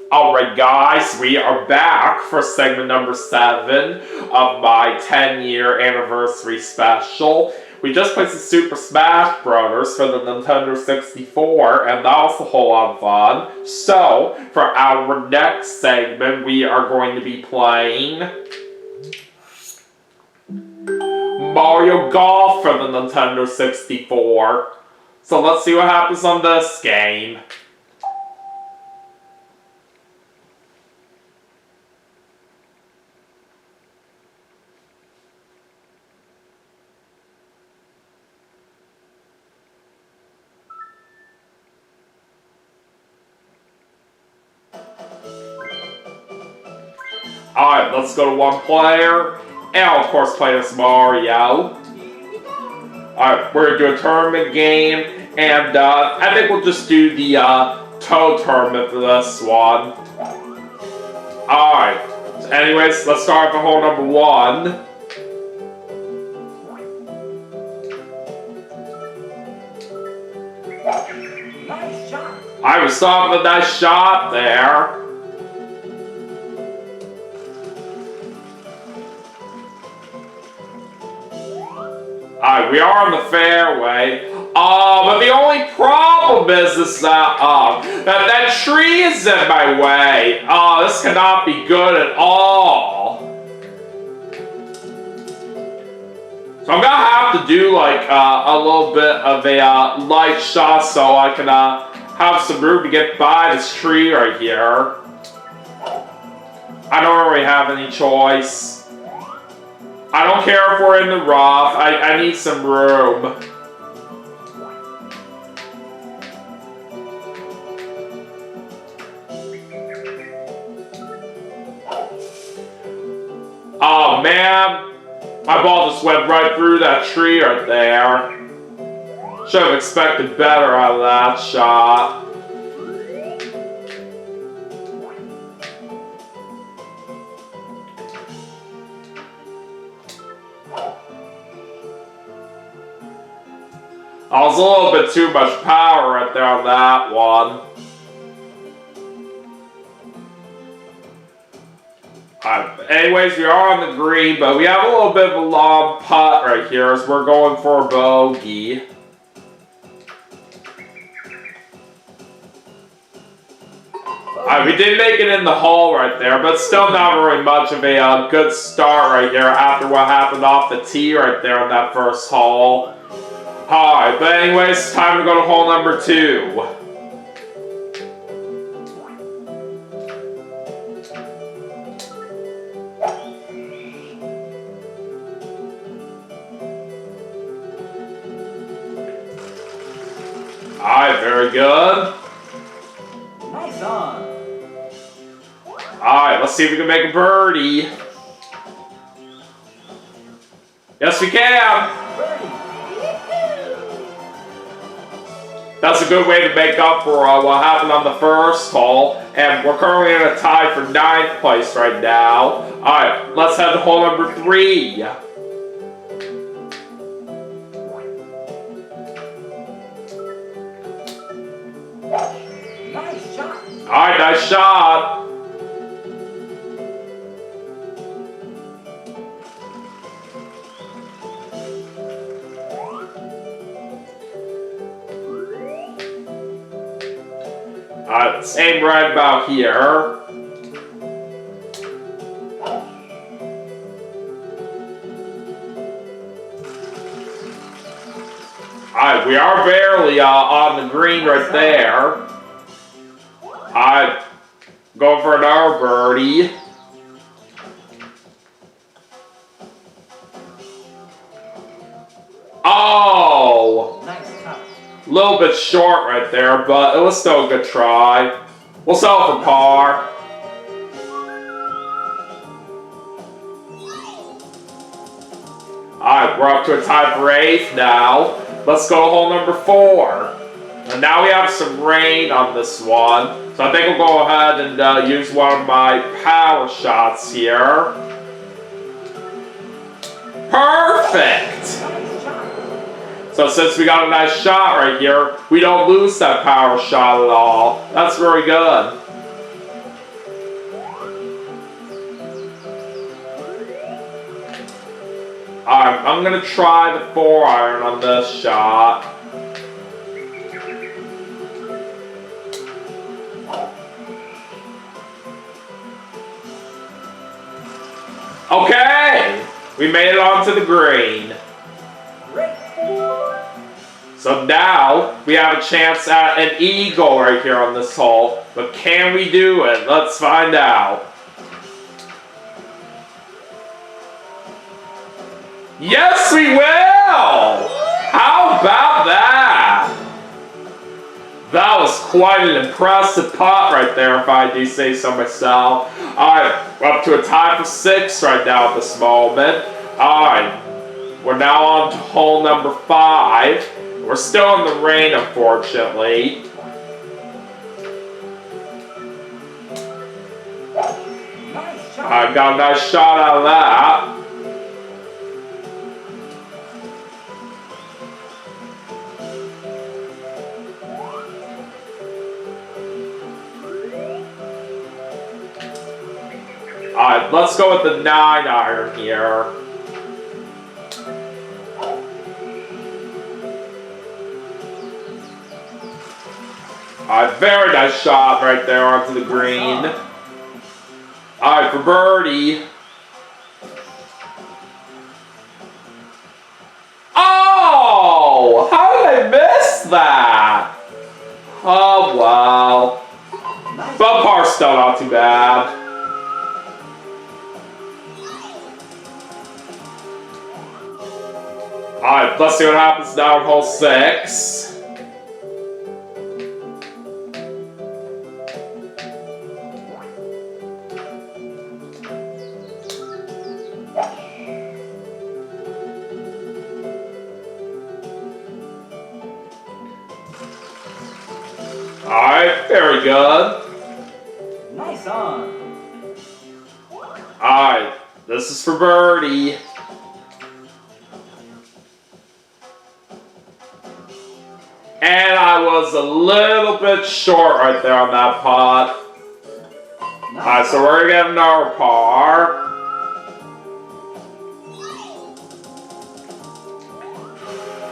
Alright guys, we are back for segment number 7 of my 10-year anniversary special. We just played some Super Smash Bros. For the Nintendo 64, and that was a whole lot of fun. So, for our next segment, we are going to be playing Mario Golf for the Nintendo 64. So let's see what happens on this game. Alright, let's go to one player, and I'll of course play as Mario. Alright, we're gonna do a tournament game, and I think we'll just do the Toad tournament for this one. Alright, so anyways, let's start with hole number 1. Nice shot. I was starting with a nice shot there. Alright, we are on the fairway. But the only problem is that tree is in my way. This cannot be good at all. So I'm gonna have to do like a little bit of a light shot so I can have some room to get by this tree right here. I don't really have any choice. I don't care if we're in the rough. I need some room. Oh man, my ball just went right through that tree right there. Should have expected better out of that shot. I was a little bit too much power right there on that one. Anyways, we are on the green, but we have a little bit of a long putt right here as we're going for a bogey. We did make it in the hole right there, but still not very much of a good start right here after what happened off the tee right there on that first hole. Alright, but anyways, it's time to go to hole number 2. Alright, very good. Nice on. Alright, let's see if we can make a birdie. Yes, we can! Birdie. That's a good way to make up for what happened on the first hole. And we're currently in a tie for 9th place right now. Alright, let's head to hole number 3. Nice shot. Alright, nice shot. Alright, let's aim right about here. Alright, we are barely on the green right there. Alright, going for another birdie. Oh! Nice touch. A little bit short right there, but it was still a good try. We'll sell for par. Alright, we're up to a tie for 8th now. Let's go to hole number 4. And now we have some rain on this one. So I think we'll go ahead and use one of my power shots here. Perfect! So since we got a nice shot right here, we don't lose that power shot at all. That's very good. Alright, I'm gonna try the 4-iron on this shot. Okay! We made it onto the green. Great. So now we have a chance at an eagle right here on this hole. But can we do it? Let's find out. Yes, we will! How about that? That was quite an impressive putt right there, if I do say so myself. Alright, we're up to a tie for 6 right now at this moment. Alright, we're now on to hole number 5. We're still in the rain, unfortunately. Nice shot. I got a nice shot out of that. Alright, let's go with the 9-iron here. Alright, very nice shot right there onto the green. Alright, for birdie. Oh! How did I miss that? Oh, wow. Nice. But par's still not too bad. Alright, let's see what happens now in hole 6. Alright, very good. Nice on. Alright, this is for birdie. And I was a little bit short right there on that putt. Alright, so we're gonna get another par.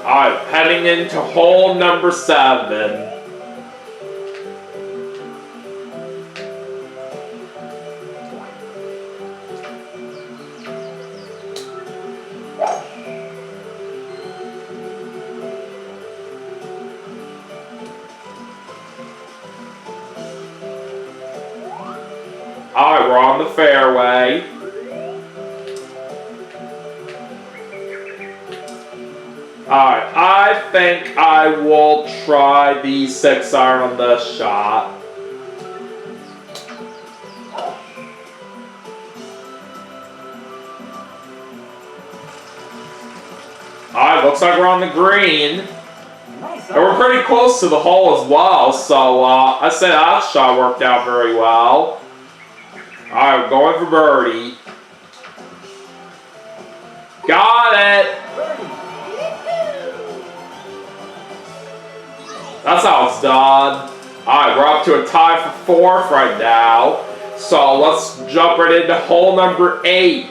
Alright, heading into hole number 7. Alright, we're on the fairway. Alright, I think I will try the 6-iron on this shot. Alright, looks like we're on the green. Nice And we're on. pretty close to the hole as well, so I say that shot worked out very well. Alright, we're going for birdie. Got it! Birdie. That's how it's done. Alright, we're up to a tie for 4th right now. So let's jump right into hole number 8.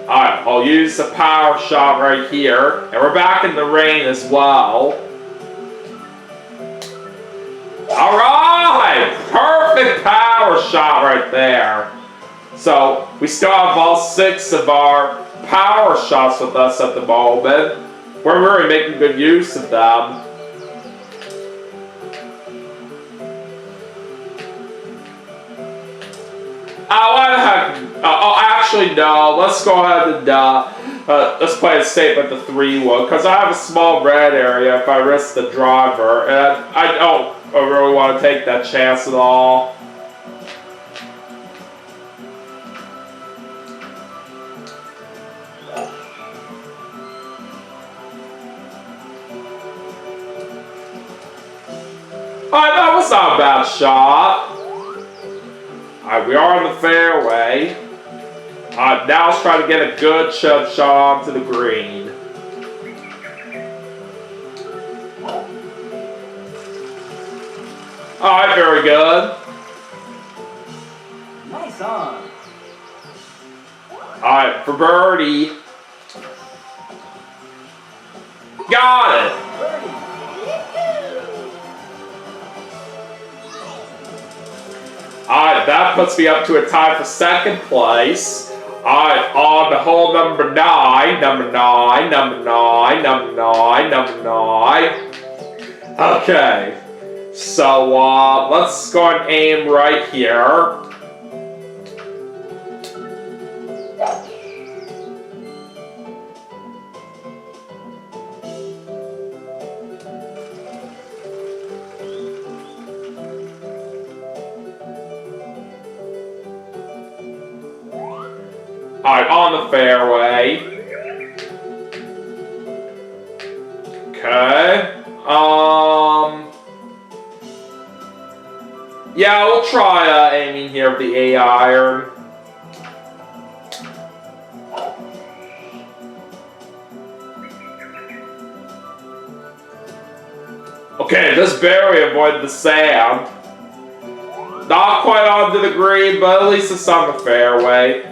Alright, I'll use the power shot right here. And we're back in the rain as well. Alright! Perfect power shot right there. So, we still have all 6 of our power shots with us at the moment. We're really making good use of them. Oh, what the heck? Oh, actually, no. Let's go ahead and let's play it safe at the 3-wood, because I have a small red area if I risk the driver, and I don't really want to take that chance at all. Alright, that was not a bad shot. Alright, we are on the fairway. Alright, now let's try to get a good chip shot onto the green. Alright, very good. Nice on. Alright, for birdie. Got it! Birdie. Alright, that puts me up to a tie for second place. Alright, on hole number 9, number 9, number 9, number 9, number 9. Okay, so let's go and aim right here. Alright, on the fairway. Okay. Yeah, we'll try aiming here with the 8-iron. Okay, just barely avoid the sand. Not quite onto the green, but at least it's on the fairway.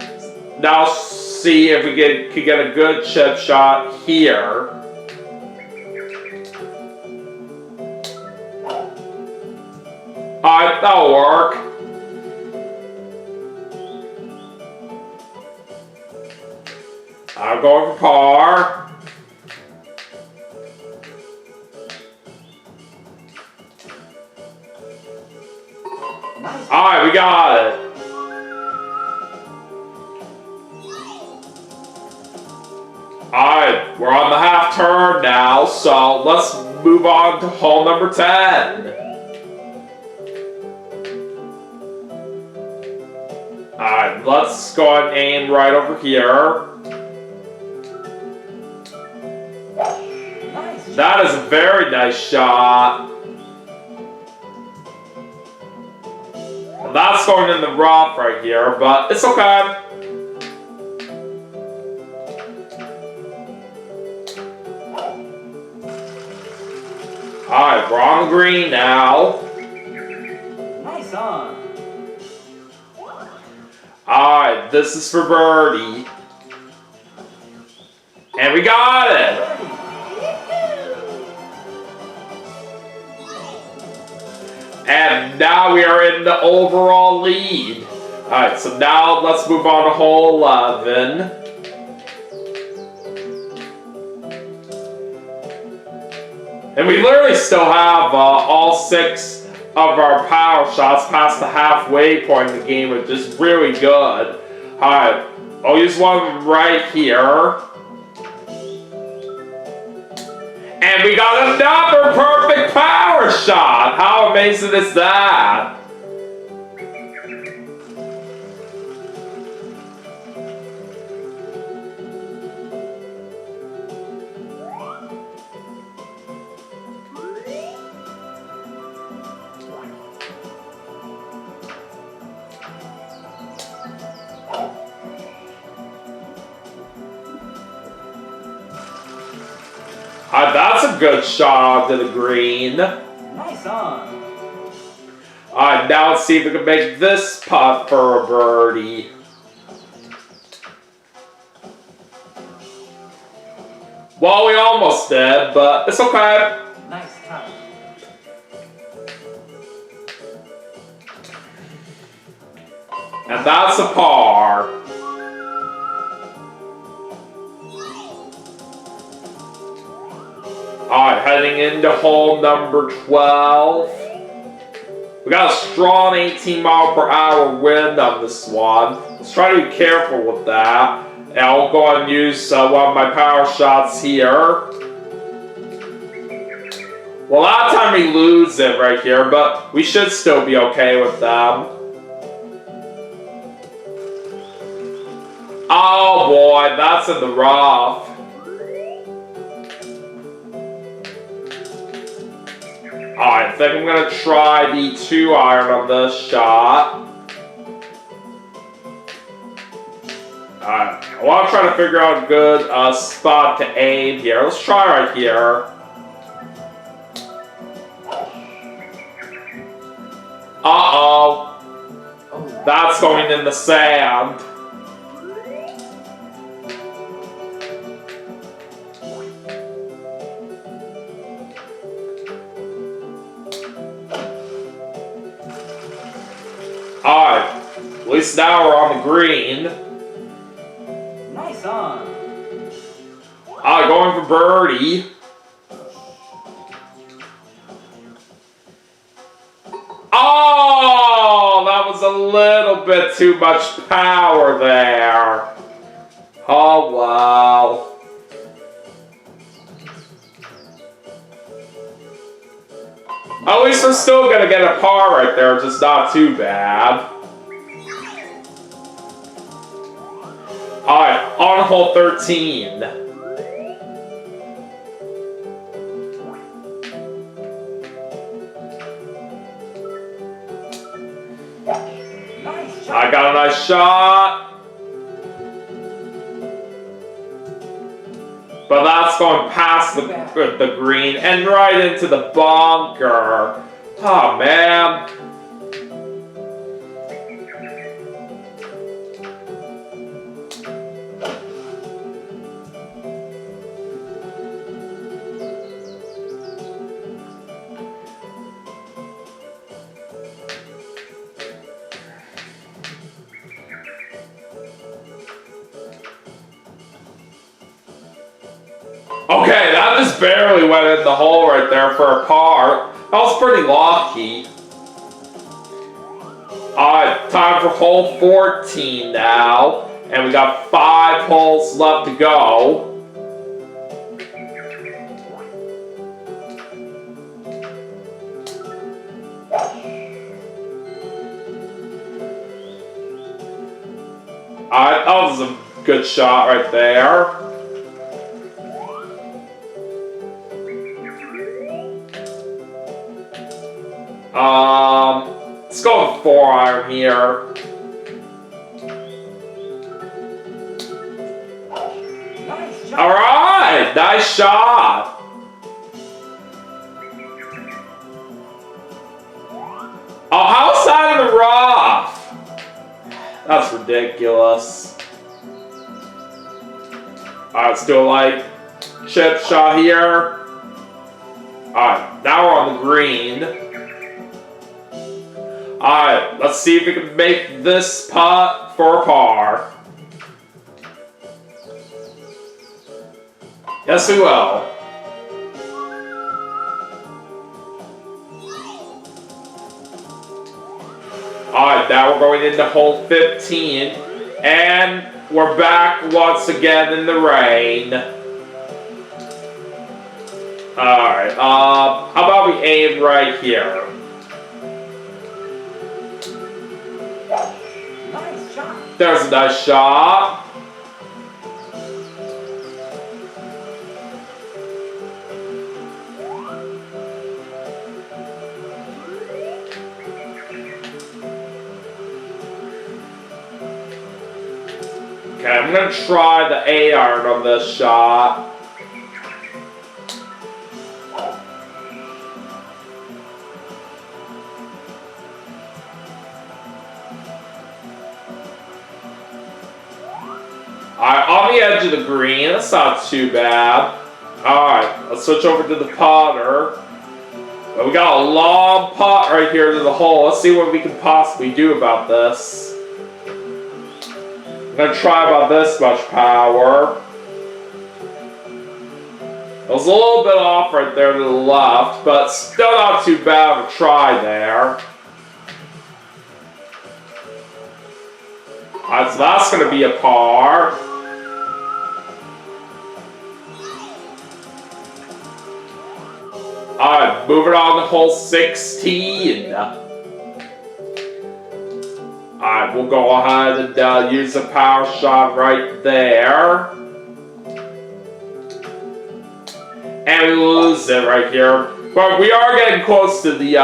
Now see if we can get a good chip shot here. Alright, that'll work. I'm going for par. Nice. Alright, we got it. Alright, we're on the half turn now, so let's move on to hole number 10. Alright, let's go and aim right over here. Nice. That is a very nice shot. And that's going in the rough right here, but it's okay. Alright, we're on the green now. Nice on. Alright, this is for birdie. And we got it! Birdie. And now we are in the overall lead. Alright, so now let's move on to hole 11. And we literally still have all 6 of our power shots past the halfway point in the game, which is really good. Alright, I'll use one right here. And we got another perfect power shot! How amazing is that? That's a good shot onto the green. Nice on. Alright, now let's see if we can make this putt for a birdie. Well, we almost did, but it's okay. Nice time. And that's a par. Alright, heading into hole number 12. We got a strong 18 mile per hour wind on this one. Let's try to be careful with that. And I'll go and use one of my power shots here. Well, that time we lose it right here, but we should still be okay with them. Oh boy, that's in the rough. Alright, I think I'm going to try the 2-iron on this shot. Alright, I want to try to figure out a good spot to aim here. Let's try right here. Uh-oh. That's going in the sand. At least now we're on the green. Nice on. Going for birdie. Oh, that was a little bit too much power there. Oh, wow. At least we're still going to get a par right there, just not too bad. Alright, on hole 13. Nice shot. I got a nice shot. But that's going past the green and right into the bunker. Oh, man. Okay, that just barely went in the hole right there for a par. That was pretty lucky. Alright, time for hole 14 now. And we got 5 holes left to go. Alright, that was a good shot right there. Let's go with 4-iron here. Nice shot. Alright, nice shot. Oh, how's that in the rough? That's ridiculous. Alright, let's do a light chip shot here. Alright, now we're on the green. Alright, let's see if we can make this putt for a par. Yes, we will. Alright, now we're going into hole 15. And we're back once again in the rain. Alright, how about we aim right here? Nice shot. There's a nice shot. Okay, I'm gonna try the 8-iron on this shot. Alright, on the edge of the green, that's not too bad. Alright, let's switch over to the putter. Well, we got a long putt right here to the hole. Let's see what we can possibly do about this. I'm gonna try about this much power. It was a little bit off right there to the left, but still not too bad of a try there. Alright, so that's gonna be a par. Alright, moving on to hole 16. Alright, we'll go ahead and use a power shot right there. And we lose it right here. But we are getting close to the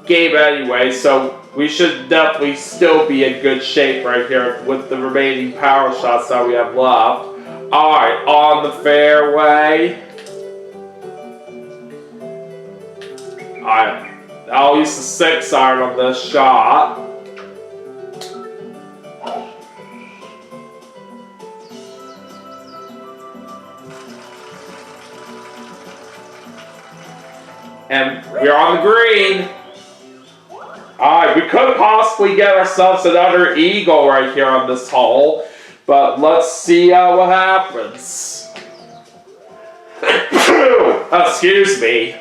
game anyway, so we should definitely still be in good shape right here with the remaining power shots that we have left. Alright, on the fairway. Alright, I'll use the 6-iron on this shot. And we're on the green. Alright, we could possibly get ourselves another eagle right here on this hole, but let's see what happens. Excuse me.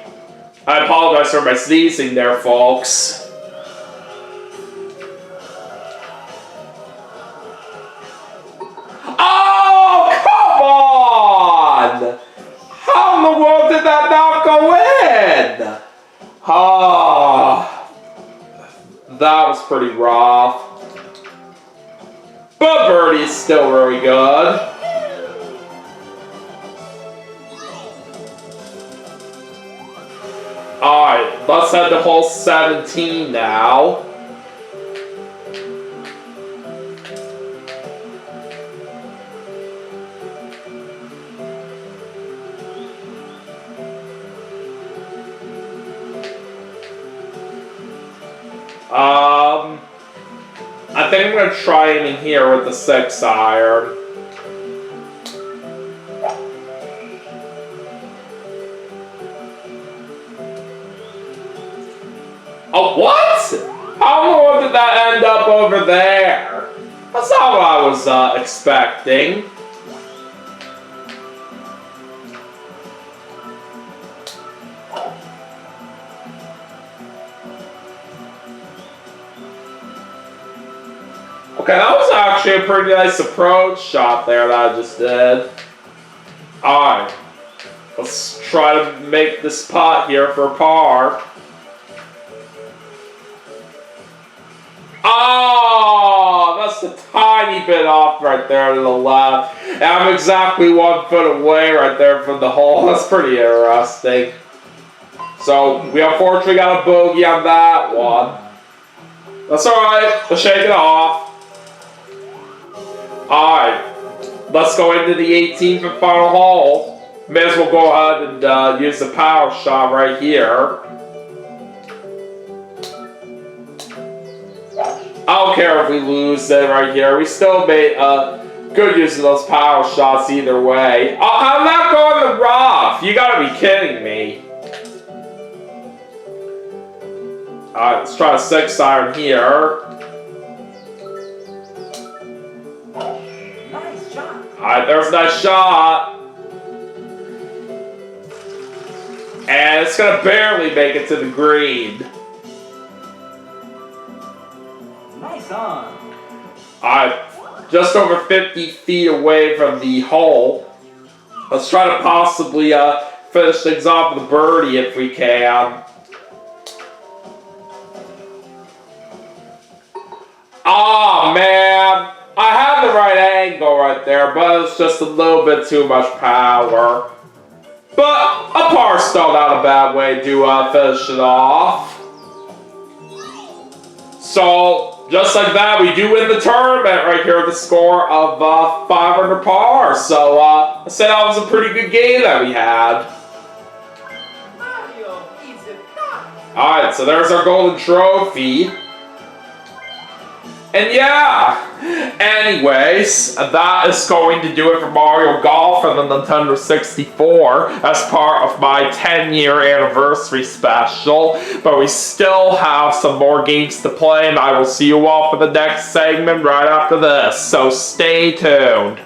I apologize for my sneezing there, folks. Oh, come on! How in the world did that not go in? Ah, that was pretty rough. But birdie's still very good. Alright, let's head to hole 17 now. I think I'm going to try in here with the 6-iron. Oh, what? How in the world did that end up over there? That's not what I was expecting. Okay, that was actually a pretty nice approach shot there that I just did. Alright. Let's try to make this putt here for par. Oh, that's a tiny bit off right there to the left. And I'm exactly 1 foot away right there from the hole. That's pretty interesting. So, we unfortunately got a bogey on that one. That's alright. We'll shake it off. Alright, let's go into the 18th and final hole. May as well go ahead and use the power shot right here. I don't care if we lose it right here. We still made good use of those power shots either way. Oh, how did that go in the rough? You gotta be kidding me. Alright, let's try a 6-iron here. Alright, there's a nice shot. And it's gonna barely make it to the green. Nice on. Alright, just over 50 feet away from the hole. Let's try to possibly finish things off with a birdie if we can. Oh man! I had the right angle right there, but it's just a little bit too much power. But a par's still not a bad way to finish it off. So, just like that, we do win the tournament right here with a score of 5 under par. So, I said that was a pretty good game that we had. Alright, so there's our golden trophy. And yeah, anyways, that is going to do it for Mario Golf for the Nintendo 64 as part of my 10-year anniversary special. But we still have some more games to play, and I will see you all for the next segment right after this. So stay tuned.